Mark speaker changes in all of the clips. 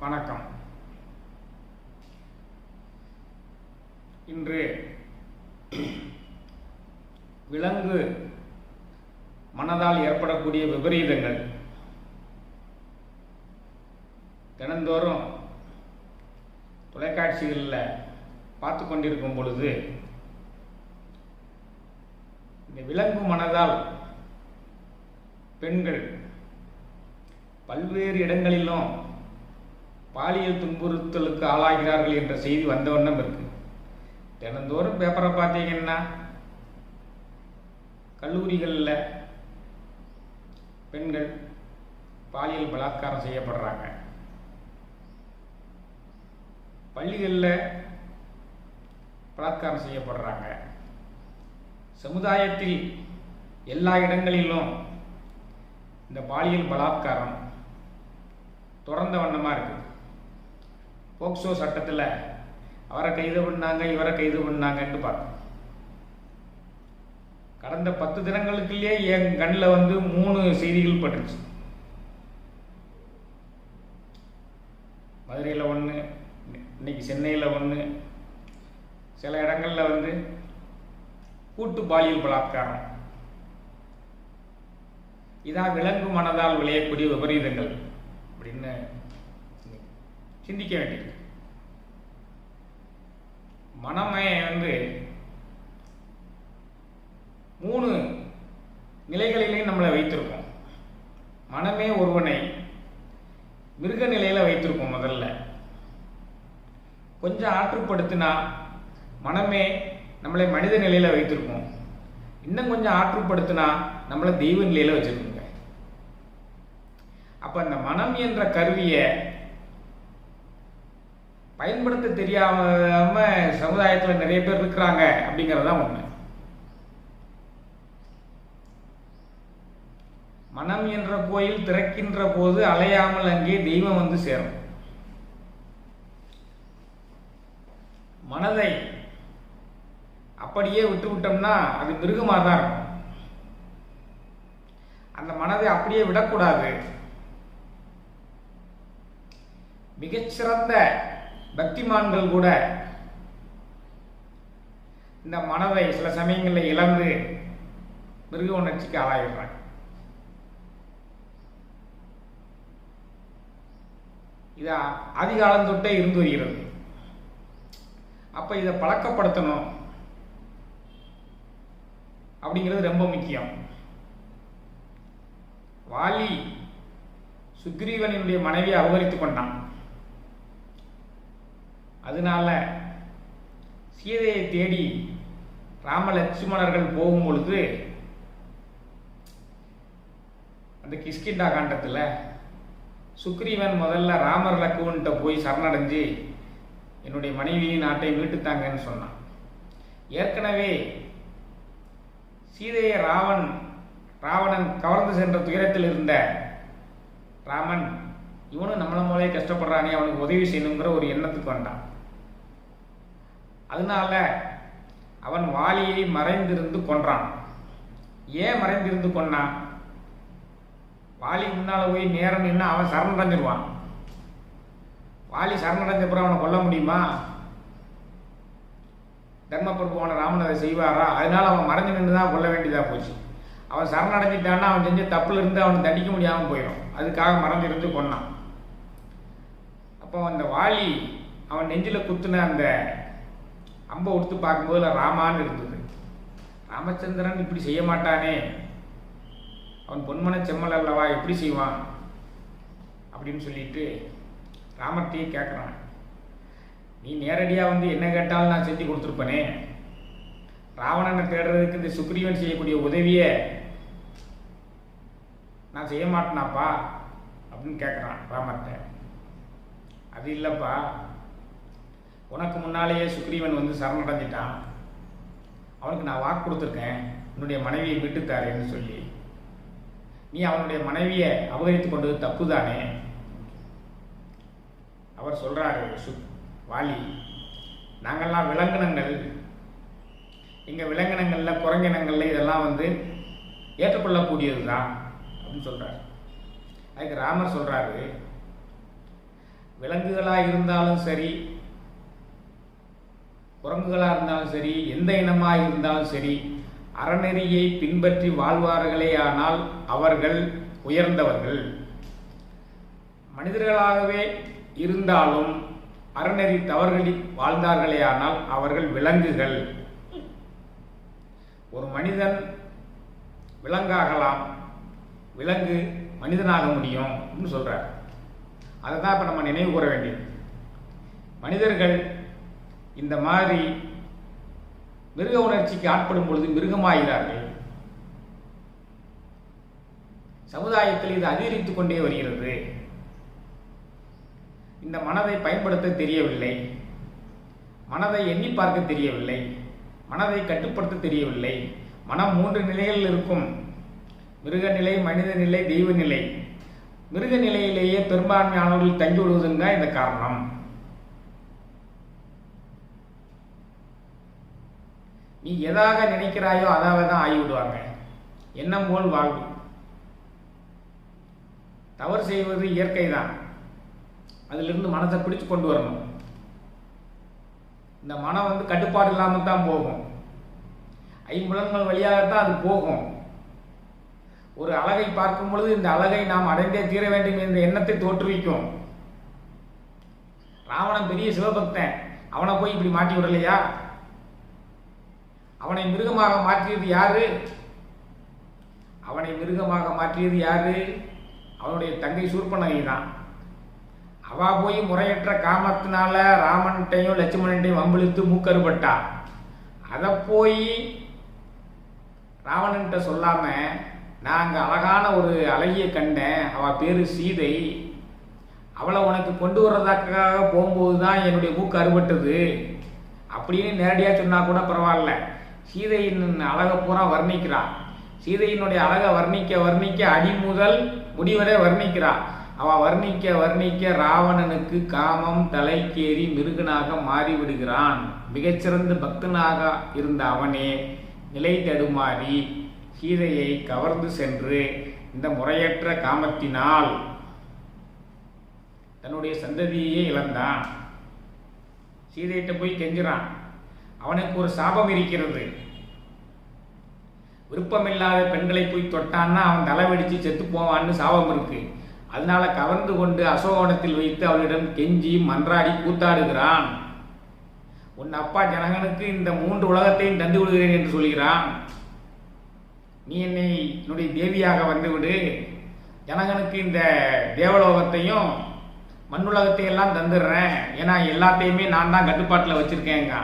Speaker 1: வணக்கம். இன்று விலங்கு மனதால் ஏற்படக்கூடிய விபரீதங்கள் தினந்தோறும் தொலைக்காட்சிகளில் பார்த்து கொண்டிருக்கும் பொழுது இந்த விலங்கு மனதால் பெண்கள் பல்வேறு இடங்களிலும் பாலியல் துன்புறுத்தலுக்கு ஆளாகிறார்கள் என்ற செய்தி வந்த வண்ணம் இருக்கு. தினந்தோறும் பேப்பரை பார்த்தீங்கன்னா கல்லூரிகளில் பெண்கள் பாலியல் பலாத்காரம் செய்யப்படுறாங்க, பள்ளிகளில் பலாத்காரம் செய்யப்படுறாங்க, சமுதாயத்தில் எல்லா இடங்களிலும் இந்த பாலியல் பலாத்காரம் தொடர்ந்த வண்ணமாக இருக்குது. போக்சோ சட்டத்தில் அவரை கைது பண்ணாங்க, இவரை கைது பண்ணாங்கன்னு பார்த்தோம். கடந்த 10 தினங்களுக்குள்ளேயே என் கண்ணில் 3 செய்திகள் பட்டுருச்சு. மதுரையில் 1, இன்னைக்கு சென்னையில் 1, சில இடங்களில் கூட்டு பாலியல் பலாத்காரம். இதான் விலங்கு மனதால் விளையக்கூடிய விபரீதங்கள் அப்படின்னு சிந்திக்க வேண்டியது. மனமே 3 நிலைகளிலேயும் நம்மளை வைத்திருக்கோம். மனமே ஒருவனை மிருக நிலையில வைத்திருக்கோம். முதல்ல கொஞ்சம் ஆற்றுப்படுத்தினா மனமே நம்மளை மனித நிலையில வைத்திருக்கோம். இன்னும் கொஞ்சம் ஆற்றுப்படுத்தினா நம்மளை தெய்வ நிலையில வச்சிருக்கோங்க. அப்ப அந்த மனம் என்ற கருவியை பயன்படுத்த தெரியாம சமுதாயத்தில் நிறைய பேர் இருக்கிறாங்க அப்படிங்கிறதான் உண்மை. மனம் என்ற கோயில் திறக்கின்ற போது அலையாமல் அங்கே தெய்வம் சேரும். மனதை அப்படியே விட்டு விட்டோம்னா அது மிருகமாக தான் இருக்கும். அந்த மனதை அப்படியே விடக்கூடாது. மிகச்சிறந்த பக்திமான்கள் கூட இந்த மனதை சில சமயங்களில் இழந்து மிருக உணர்ச்சிக்கு ஆளாயிடுறாங்க. இது ஆதிகாலம் தொட்டே இருந்து வருகிறது. அப்ப இதை பழக்கப்படுத்தணும் அப்படிங்கிறது ரொம்ப முக்கியம். வாலி சுக்ரீவனுடைய மனைவியை அபகரித்துக் கொண்டான். அதனால சீதையை தேடி ராம லட்சுமணர்கள் போகும் பொழுது அந்த கிஷ்கிந்தா காண்டத்தில் சுக்ரீவன் முதல்ல ராமர் லக்குவன்கிட்ட போய் சரணடைஞ்சு என்னுடைய மனைவியின் நாட்டை மீட்டுத்தாங்கன்னு சொன்னான். ஏற்கனவே சீதையை ராவணன் கவர்ந்து சென்ற துயரத்தில் இருந்த ராமன் இவனும் நம்மள மூலையே கஷ்டப்படுறானே, அவனுக்கு உதவி செய்யணுங்கிற ஒரு எண்ணத்துக்கு வந்தான். அதனால அவன் வாலியை மறைந்திருந்து கொன்றான். ஏன் மறைந்திருந்து கொன்னான்? வாலி முன்னால போய் நேரம் நின்று அவன் சரணடைஞ்சிருவான். வாலி சரணடைஞ்சப்புறம் அவனை கொல்ல முடியுமா? தர்மபிரபுவான ராமன் அதை செய்வாரா? அதனால அவன் மறைஞ்சு நின்று தான் கொல்ல வேண்டியதா போச்சு. அவன் சரணடைஞ்சிட்டான்னா அவன் செஞ்ச தப்புல இருந்து அவனை தண்டிக்க முடியாமல் போயிடும். அதுக்காக மறைஞ்சிருந்து கொன்னான். அப்போ அந்த வாலி அவன் நெஞ்சில குத்துன அந்த அம்பை உடுத்து பார்க்கும்போது ராமான்னு இருந்தது. ராமச்சந்திரன் இப்படி செய்ய மாட்டானே, அவன் பொன்மன செம்மல் அல்லவா, எப்படி செய்வான் அப்படின்னு சொல்லிட்டு ராமர்த்தையே கேட்குறான். நீ நேரடியாக என்ன கேட்டாலும் நான் செஞ்சு கொடுத்துருப்பனே, ராவணனை தேடுறதுக்கு இந்த சுக்ரீவன் செய்யக்கூடிய உதவியை நான் செய்ய மாட்டேனாப்பா அப்படின்னு கேட்குறான் ராமர்கிட்ட. அது இல்லைப்பா, உனக்கு முன்னாலேயே சுக்ரீவன் சரணடைஞ்சிட்டான். அவனுக்கு நான் வாக்கு கொடுத்துருக்கேன், உன்னுடைய மனைவியை விட்டுத்தாரேன்னு சொல்லி. நீ அவனுடைய மனைவியை அபகரித்து கொண்டது தப்பு தானே? அவர் சொல்றாரு, வாலி, நாங்கள்லாம் விலங்கினங்கள், எங்கள் விலங்கினங்களில் குரங்கினங்களில் இதெல்லாம் ஏற்றுக்கொள்ளக்கூடியது தான் அப்படின்னு சொல்கிறார். அதுக்கு ராமர் சொல்கிறாரு, விலங்குகளாக இருந்தாலும் சரி, குரங்குகளாக இருந்தாலும் சரி, எந்த இனமாக இருந்தாலும் சரி, அறநெறியை பின்பற்றி வாழ்வார்களே ஆனால் அவர்கள் உயர்ந்தவர்கள். மனிதர்களாகவே இருந்தாலும் அறநெறி தவறுகளி வாழ்ந்தார்களே ஆனால் அவர்கள் விலங்குகள். ஒரு மனிதன் விலங்காகலாம், விலங்கு மனிதனாக முடியும் சொல்றார். அதை தான் இப்போ நம்ம நினைவு கூற வேண்டியது. மனிதர்கள் இந்த மாதிரி மிருக உணர்ச்சிக்கு ஆட்படும் பொழுது மிருகமாகிறார்கள். சமுதாயத்தில் இது அதிகரித்துக் கொண்டே வருகிறது. இந்த மனதை பயன்படுத்த தெரியவில்லை, மனதை எண்ணி பார்க்க தெரியவில்லை, மனதை கட்டுப்படுத்த தெரியவில்லை. மனம் 3 நிலைகளில் இருக்கும்: மிருக நிலை, மனித நிலை, தெய்வ நிலை. மிருக நிலையிலேயே பெரும்பான்மையானவர்கள் தங்கி விடுவதுங்க இந்த காரணம். நீ எதாக நினைக்கிறாயோ அதாக தான் ஆகிவிடுவாங்க. எண்ணம் போல் வாழ்வு. தவறு செய்வது இயற்கை தான். அதிலிருந்து மனத்தை பிடிச்சு கொண்டு வரணும். இந்த மனம் கட்டுப்பாடு இல்லாமல் தான் போகும். ஐம்புலன்கள் வழியாகத்தான் அது போகும். ஒரு அழகை பார்க்கும் பொழுது இந்த அழகை நாம் அடைந்தே தீர வேண்டும் என்ற எண்ணத்தை தோற்றுவிக்கும். ராவணன் பெரிய சிவபக்தன், அவனை போய் இப்படி மாட்டி விடலையா? அவனை மிருகமாக மாற்றியது யாரு? அவனை மிருகமாக மாற்றியது யாரு? அவனுடைய தங்கை சூர்பனகை தான். அவ போய் முறையற்ற காமத்தினால ராமன்ட்டையும் லட்சுமணன்ட்டையும் வம்பிழுத்து மூக்கறுபட்டா. அதை போய் ராவணன்ட்ட சொல்லாம, நான் அங்கே அழகான ஒரு அழகிய கண்டேன், அவள் பேரு சீதை, அவளை உனக்கு கொண்டு வர்றதுக்காக போகும்போது தான் என்னுடைய மூக்கு அறுபட்டது அப்படின்னு நேரடியாக சொன்னால் கூட பரவாயில்ல. சீதையின் அழகை பூரா வர்ணிக்கிறான். சீதையினுடைய அழகை வர்ணிக்க வர்ணிக்க அடி முதல் முடிவரை வர்ணிக்கிறான். அவள் வர்ணிக்க வர்ணிக்க ராவணனுக்கு காமம் தலைக்கேறி மிருகனாக மாறிவிடுகிறான். மிகச்சிறந்த பக்தனாக இருந்த அவனே நிலை தடுமாறி சீதையை கவர்ந்து சென்று இந்த முறையற்ற காமத்தினால் தன்னுடைய சந்ததியே இழந்தான். சீதையிட்ட போய் கெஞ்சுறான். அவனுக்கு ஒரு சாபம் இருக்கிறது. விருப்பமில்லாத பெண்களை போய் தொட்டான்னா அவன் தலை வெடிச்சு செத்து போவான்னு சாபம் இருக்கு. அதனால கவர்ந்து கொண்டு அசோகவனத்தில் வைத்து அவளிடம் கெஞ்சி மன்றாடி கூத்தாடுகிறான். உன் அப்பா ஜனகனுக்கு இந்த 3 உலகத்தையும் தந்து விடுகிறேன் என்று சொல்கிறான். நீ என்னுடைய தேவியாக வந்துவிடு, ஜனகனுக்கு இந்த தேவலோகத்தையும் மண்ணுலகத்தையும் எல்லாம் தந்துடுறேன், ஏன்னா எல்லாத்தையுமே நான் தான் கட்டுப்பாட்டில் வச்சிருக்கேங்க.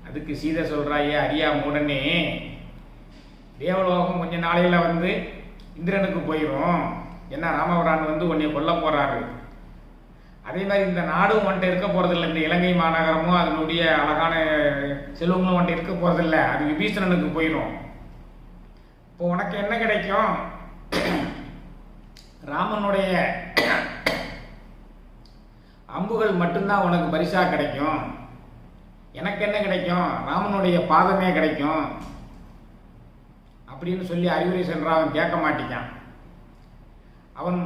Speaker 1: அதுக்கு சீதை சொல்றாயே, அறியா உடனே தேவலோகம் கொஞ்ச நாளையில இந்திரனுக்கு போயிடும். ஏன்னா ராமபிரான் உன்னை கொல்ல போறாரு. அதே மாதிரி இந்த நாடும் வந்துட்டு இருக்க போறதில்லை. இந்த இலங்கை மாநகரமும் அதனுடைய அழகான செல்வங்களும் வந்துட்டு இருக்க போறதில்லை. அது விபீஷணனுக்கு போயிடும். இப்போ உனக்கு என்ன கிடைக்கும்? ராமனுடைய அம்புகள் மட்டும்தான் உனக்கு பரிசா கிடைக்கும். எனக்கு என்ன கிடைக்கும்? ராமனுடைய பாதமே கிடைக்கும் அப்படின்னு சொல்லி அறிவுரை சென்ற அவன் கேட்க மாட்டேங்கான். அவன்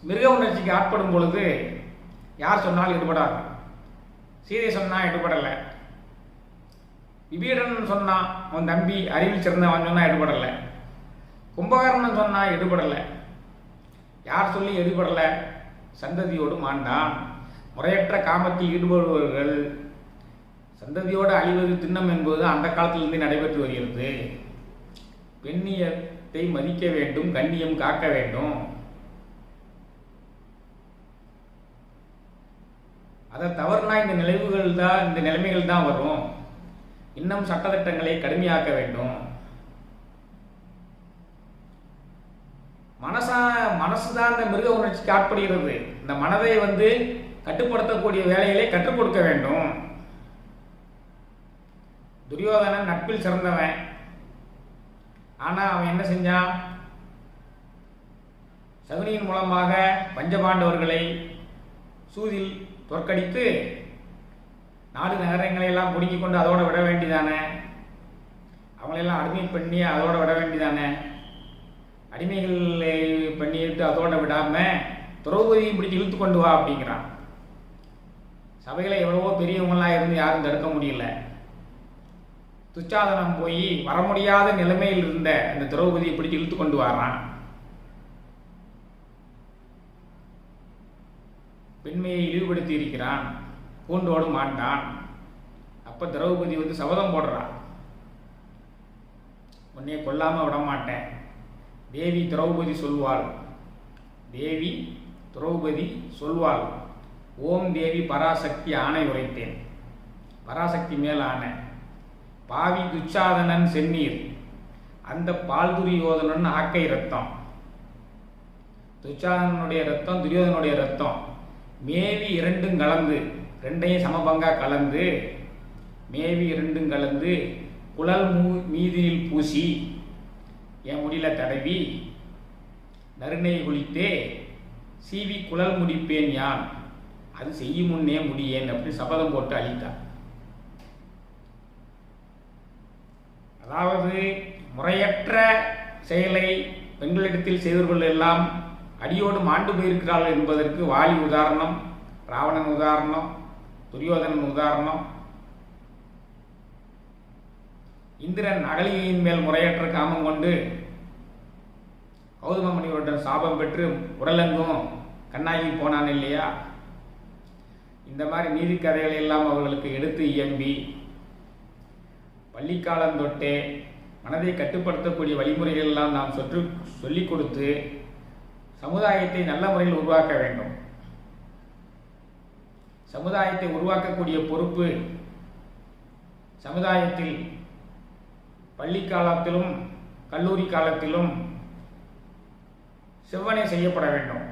Speaker 1: மிருக உணர்ச்சிக்கு ஆட்படும் பொழுது யார் சொன்னாலும் ஈடுபடாது. சீதை சொன்னா ஈடுபடலை. விபீடன் சொன்னான், அவன் தம்பி அறிவில் சிறந்தவன் சொன்னா ஈடுபடலை. கும்பகர்ணன் சொன்னா ஈடுபடலை. யார் சொல்லி ஈடுபடலை? சந்ததியோடு மாண்டான். முறையற்ற காமத்தில் ஈடுபடுபவர்கள் சந்ததியோடு அழிவது திண்ணம் என்பது அந்த காலத்திலிருந்து நடைபெற்று வருகிறது. பெண்ணியத்தை மதிக்க வேண்டும், கண்ணியம் காக்க வேண்டும். அதை தவறுனா இந்த நிலைமைகள் தான் வரும். இன்னும் சட்டத்திட்டங்களை கடுமையாக்க வேண்டும். மனசுதான் இந்த மிருக உணர்ச்சிக்கு ஆட்படுகிறது. இந்த மனதை கட்டுப்படுத்தக்கூடிய வேலைகளை கற்றுக் கொடுக்க வேண்டும். துரியோதனன் நட்பில் சிறந்தவன். ஆனா அவன் என்ன செஞ்சான்? சகுனியின் மூலமாக பஞ்சபாண்டவர்களை சூதில் தோற்கடித்து நாடு நகரங்களை எல்லாம் பிடுங்கி கொண்டு அதோட விட வேண்டியதானே? அவங்களெல்லாம் அடிமை பண்ணி அதோட விட வேண்டியதானே? அடிமைகளை பண்ணிட்டு அதோட விடாம திரௌபதியும் பிடிச்சி இழுத்து கொண்டு வா அப்படிங்கிறான். சபையில் எவ்வளவோ பெரியவங்களாம் இருந்து யாரும் தடுக்க முடியல. துச்சாதனம் போய் வர முடியாத நிலைமையில் இருந்த அந்த திரௌபதியை பிடிச்சி இழுத்து கொண்டு வர்றான். பெண்மையை இழிவுபடுத்தி இருக்கிறான், பூண்டோடு மாண்டான். அப்ப திரௌபதி சபதம் போடுறான், உன்னை கொல்லாம விட மாட்டேன். தேவி திரௌபதி சொல்வாள், ஓம் தேவி பராசக்தி ஆணை உரைத்தேன். பராசக்தி மேல் ஆணை. பாவி துச்சாதனன் செந்நீர், அந்த பால் துரியோதனன் ஆக்கை ரத்தம். துச்சாதனனுடைய ரத்தம் துரியோதனுடைய ரத்தம் மேவி இரண்டும் கலந்து, ரெண்டையும் சமபங்கா கலந்து, மேவி இரண்டும் கலந்து குழல் மீதினில் பூசி என் முடியல தடவி நறுநெய் குளித்தே சீவி குழல் முடிப்பேன் யான், அது செய்யும் முன்னே முடியேன் அப்படி சபதம் போட்டு அழித்தான். அதாவது முறையற்ற செயலை பெண்களிடத்தில் செய்தவர்கள் எல்லாம் அடியோடு மாண்டு போயிருக்கிறார்கள் என்பதற்கு வாலி உதாரணம், ராவணன் உதாரணம், துரியோதனன் உதாரணம். இந்திரன் அகலிகையின் மேல் முறையற்ற காமம் கொண்டு கௌதம முனிவருடன் சாபம் பெற்று உடலெங்கும் கண்ணாகி போனான் இல்லையா? இந்த மாதிரி நீதி கதைகளை எல்லாம் அவர்களுக்கு எடுத்து இயம்பி பள்ளிக்காலம் தொட்டே மனதை கட்டுப்படுத்தக்கூடிய வழிமுறைகள் எல்லாம் நாம் சொல்லிக் கொடுத்து சமுதாயத்தை நல்ல முறையில் உருவாக்க வேண்டும். சமுதாயத்தை உருவாக்கக்கூடிய பொறுப்பு சமுதாயத்தில் பள்ளி காலத்திலும் கல்லூரி காலத்திலும் செவ்வனே செய்யப்பட வேண்டும்.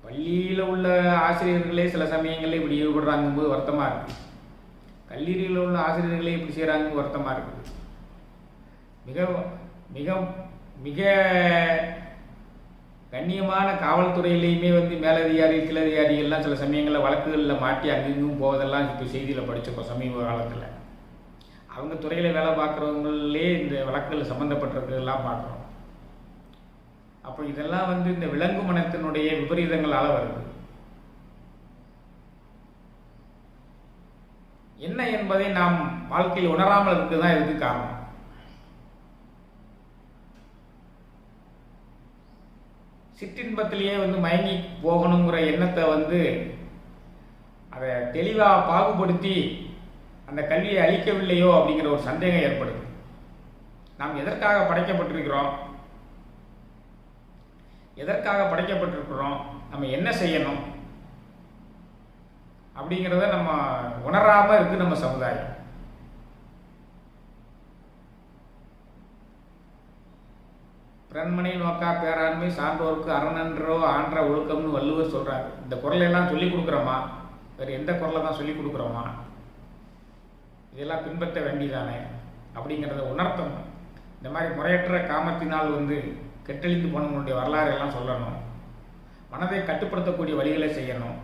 Speaker 1: பள்ளியில் உள்ள ஆசிரியர்களே சில சமயங்களில் இப்படி ஈடுபடுறாங்கும்போது வருத்தமாக இருக்குது. கல்லூரியில் உள்ள ஆசிரியர்களே இப்படி செய்கிறாங்க வருத்தமாக இருக்குது. மிக மிக மிக கண்ணியமான காவல்துறையிலையுமே மேலதிகாரி கீழதிகாரிகள்லாம் சில சமயங்களில் வழக்குகளில் மாட்டி அங்கெங்கும் போவதெல்லாம் இப்போ செய்தியில் படித்தப்போ சமீப காலத்தில் அவங்க துறையில் வேலை பார்க்குறவங்களே இந்த வழக்குகள் சம்மந்தப்பட்டிருக்கிறதெல்லாம் பார்க்குறோம். அப்போ இதெல்லாம் இந்த விலங்கு மனத்தினுடைய விபரீதங்களால் வருது. என்ன என்பதை நாம் வாழ்க்கையில் உணராமல் இருக்கு தான் இதுக்கு காரணம். சிற்றின்பத்திலேயே மயங்கி போகணுங்கிற எண்ணத்தை அதை தெளிவாக பாகுபடுத்தி அந்த கல்வியை அளிக்கவில்லையோ அப்படிங்கிற ஒரு சந்தேகம் ஏற்படுது. நாம் எதற்காக படைக்கப்பட்டிருக்கிறோம், நம்ம என்ன செய்யணும் அப்படிங்கிறத நம்ம உணராமல் இருக்கு நம்ம சமுதாயம். பிறன்மனை நோக்கா பேராண்மை சான்றோருக்கு அரணன்றோ ஆன்ற ஒழுக்கம்னு வள்ளுவர் சொல்றாரு. இந்த குறளெல்லாம் சொல்லிக் கொடுக்குறோமா? வேறு எந்த குறளை தான் சொல்லிக் கொடுக்குறோமா? இதெல்லாம் பின்பற்ற வேண்டியதானே அப்படிங்கிறத உணர்த்தணும். இந்த மாதிரி முறையற்ற காமத்தினால் கெட்டழிந்து போனவங்களுடைய வரலாறு எல்லாம் சொல்லணும். மனதை கட்டுப்படுத்தக்கூடிய வழிகளை செய்யணும்.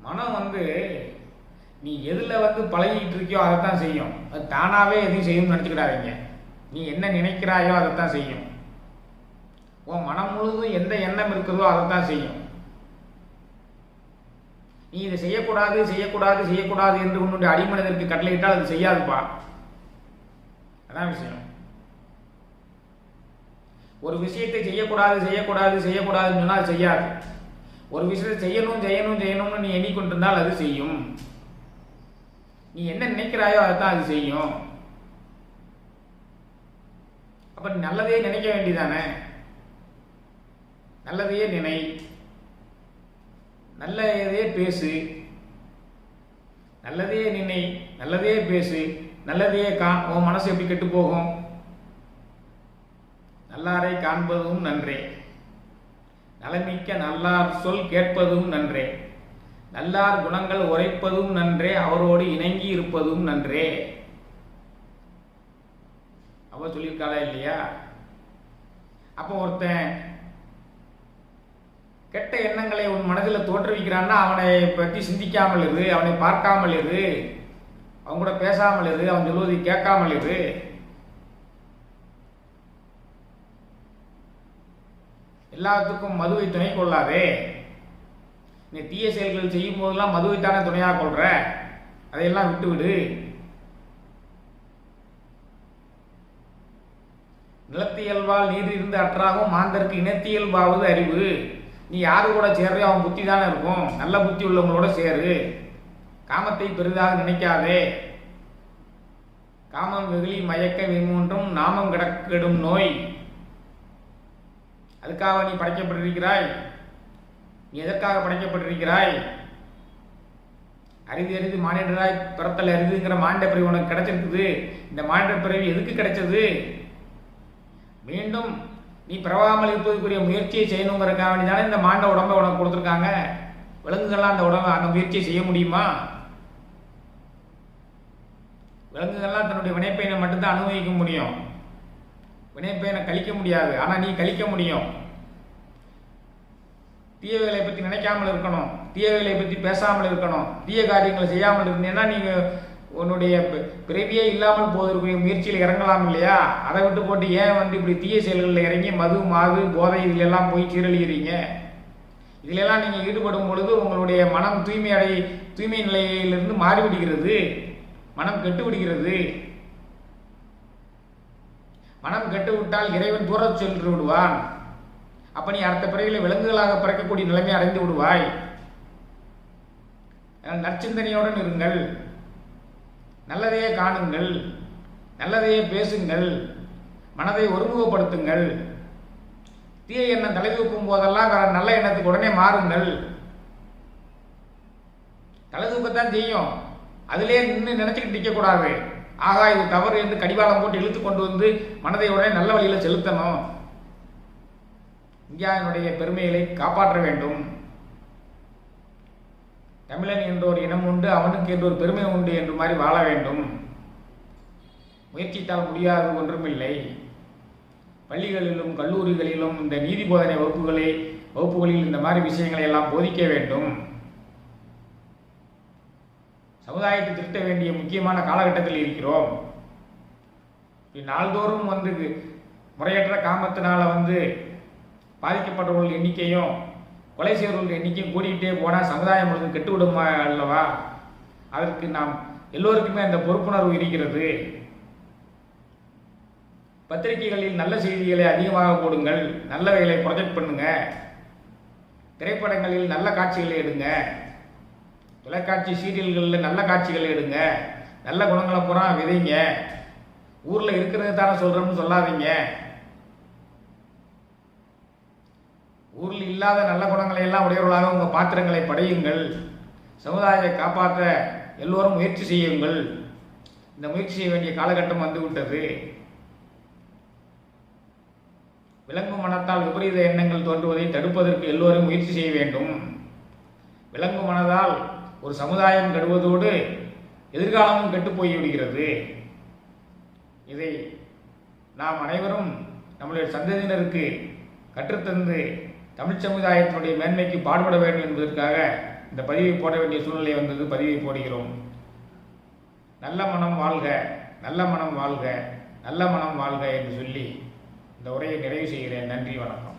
Speaker 1: மனம் நீ எதில் பழகிட்டு இருக்கியோ அதைத்தான் செய்யும். அது தானாகவே எதையும் செய்யும்னு நினச்சிக்கிடாதீங்க. நீ என்ன நினைக்கிறாயோ அதைத்தான் செய்யும். உன் மனம் முழுதும் எந்த எண்ணம் இருக்குதோ அதைத்தான் செய்யும். நீ இதை செய்யக்கூடாது செய்யக்கூடாது செய்யக்கூடாது என்று உன்னுடைய அடிமனதிற்கு கட்டளையிட்டால் அது செய்யாதுப்பா. அதான் விஷயம். ஒரு விஷயத்தை செய்யக்கூடாது செய்யக்கூடாது செய்யக்கூடாதுன்னு சொன்னால் அது செய்யாது. ஒரு விஷயத்தை செய்யணும் செய்யணும் செய்யணும்னு நீ எண்ணிக்கொண்டிருந்தால் அது செய்யும். நீ என்ன நினைக்கிறாயோ அதுதான் அது செய்யும். அப்ப நீ நல்லதே நினைக்க வேண்டியதானே? நல்லதையே நினை, நல்லதே பேசு, நல்லதே நினை, நல்லதே பேசு, நல்லதையே காண். உன் மனசு எப்படி கெட்டு போகும்? நல்லாரை காண்பதும் நன்றே, நலமிக்க நல்லார் சொல் கேட்பதும் நன்றே, நல்லார் குணங்கள் உரைப்பதும் நன்றே, அவரோடு இணங்கி இருப்பதும் நன்றே. அவ சொல்லியிருக்காளா இல்லையா? அப்போ ஒருத்தன் கெட்ட எண்ணங்களை உன் மனதில் தோற்றுவிக்கிறான்னா அவனை பற்றி சிந்திக்காமல் இரு, அவனை பார்க்காமல் இரு, அவன் கூட பேசாமல் இரு, அவன் சொல்வதை கேட்காமல் இரு. எல்லாத்துக்கும் மதுவை துணை கொள்ளாதே. நீ தீய செயல்கள் செய்யும் போதெல்லாம் மதுவைத்தானே துணையாக கொள்ற, அதையெல்லாம் விட்டுவிடு. நிலத்தியல்பால் நீர் இருந்து அற்றாகும் மாந்தருக்கு இனத்தியல்பாவது அறிவு. நீ யாரு கூட சேர்றியோ அவன் புத்தி தானே இருக்கும். நல்ல புத்தி உள்ளவங்களோட சேரு. காமத்தை பெரிதாக நினைக்காதே. காமம் வெகுளி மயக்க விமூன்றும் நாமம் கிடக்கிடும் நோய். அதுக்காக நீ படைக்கப்பட்டிருக்கிறாய்? நீ எதற்காக படைக்கப்பட்டிருக்கிறாய்? அரிது அரிது மானிடராய் பிறத்தல் அரிதுங்கிற மானிட பிறவி உனக்கு கிடைச்சிருக்குது. இந்த மானிட பிறவி எதுக்கு கிடைச்சது? மீண்டும் நீ பிறவாமல் இருப்பதற்குரிய முயற்சியை செய்யணுங்கிறதுக்காக வேண்டிதானே இந்த மாண்ட உடம்பை உனக்கு கொடுத்துருக்காங்க. விலங்குகள்லாம் அந்த முயற்சியை செய்ய முடியுமா? விலங்குகள்லாம் தன்னுடைய வினைப்பயனை மட்டும்தான் அனுபவிக்க முடியும், வினைப்பயனை கழிக்க முடியாது. ஆனால் நீ கழிக்க முடியும். தீய வேலையை பற்றி நினைக்காமல் இருக்கணும், தீய வேலையை பற்றி பேசாமல் இருக்கணும், தீய காரியங்களை செய்யாமல் இருந்தீங்கன்னா நீங்கள் உன்னுடைய பிறவியே இல்லாமல் போவதற்குரிய முயற்சியில் இறங்கலாம் இல்லையா? அதை விட்டு போட்டு ஏன் இப்படி தீய செயல்களில் இறங்கி மது மாது போதை இதிலெல்லாம் போய் சீரழிகிறீங்க? இதிலெல்லாம் நீங்கள் ஈடுபடும் பொழுது உங்களுடைய மனம் தூய்மை நிலையிலிருந்து மாறிவிடுகிறது, மனம் கெட்டு விடுகிறது. மனம் கெட்டு விட்டால் இறைவன் தூர சென்று விடுவான். அப்ப நீ அடுத்த பிறவியில் விலங்குகளாக பிறக்கக்கூடிய நிலைமை அடைந்து விடுவாய். நற்சிந்தனையுடன் இருங்கள், நல்லதையே காணுங்கள், நல்லதையே பேசுங்கள், மனதை ஒருமுகப்படுத்துங்கள். தீய எண்ணம் தலை தூக்கும் போதெல்லாம் நல்ல எண்ணத்துக்கு உடனே மாறுங்கள். தலை தூக்கத்தான் செய்யும், அதிலே நின்று நினைச்சுக்கிட்டு நிற்கக்கூடாது. ஆகா இது தவறு என்று கடிவாளம் போட்டு இழுத்து கொண்டு வந்து மனதை உடனே நல்ல வழியில் செலுத்தணும். இந்தியாவினுடைய பெருமைகளை காப்பாற்ற வேண்டும். தமிழன் என்ற ஒரு இனம் உண்டு, அவனுக்கு என்ற ஒரு பெருமை உண்டு என்று மாதிரி வாழ வேண்டும். முயற்சித்தால் முடியாது ஒன்றுமில்லை. பள்ளிகளிலும் கல்லூரிகளிலும் இந்த நீதி போதனை வகுப்புகளில் இந்த மாதிரி விஷயங்களை எல்லாம் போதிக்க வேண்டும். சமுதாயத்தை திருத்த வேண்டிய முக்கியமான காலகட்டத்தில் இருக்கிறோம். நாள்தோறும் முறையற்ற காமத்தினால பாதிக்கப்பட்டவர்கள் எண்ணிக்கையும் கொலை செய்வர்கள் எண்ணிக்கையும் கூடிக்கிட்டே போனால் சமுதாயம் முழுவதும் கெட்டுவிடுமா அல்லவா? அதற்கு நாம் எல்லோருக்குமே அந்த பொறுப்புணர்வு இருக்கிறது. பத்திரிகைகளில் நல்ல செய்திகளை அதிகமாக போடுங்கள், நல்லவைகளை ப்ரொஜெக்ட் பண்ணுங்க. திரைப்படங்களில் நல்ல காட்சிகளை எடுங்க, தொலைக்காட்சி சீரியல்களில் நல்ல காட்சிகளை எடுங்க, நல்ல குணங்களை பூரா விதைங்க. ஊரில் இருக்கிறது தானே சொல்கிறோம்னு சொல்லாதீங்க. ஊரில் இல்லாத நல்ல குணங்களை எல்லாம் உடையவர்களாக உங்கள் பாத்திரங்களை படையுங்கள். சமுதாயத்தை காப்பாற்ற எல்லோரும் முயற்சி செய்யுங்கள். இந்த முயற்சி செய்ய வேண்டிய காலகட்டம் வந்துவிட்டது. விலங்கு மனத்தால் விபரீத எண்ணங்கள் தோன்றுவதை தடுப்பதற்கு எல்லோரும் முயற்சி செய்ய வேண்டும். விலங்கு மனதால் ஒரு சமுதாயம் கெடுவதோடு எதிர்காலமும் கெட்டு போய்விடுகிறது. இதை நாம் அனைவரும் நம்முடைய சந்ததியினருக்கு கற்றுத்தந்து தமிழ் சமுதாயத்தினுடைய மேன்மைக்கு பாடுபட வேண்டும் என்பதற்காக இந்த பதிவை போட வேண்டிய சூழ்நிலை வந்தது. பதிவை போடுகிறோம். நல்ல மனம் வாழ்க, நல்ல மனம் வாழ்க, நல்ல மனம் வாழ்க என்று சொல்லி இந்த உரையை நிறைவு செய்கிறேன். நன்றி, வணக்கம்.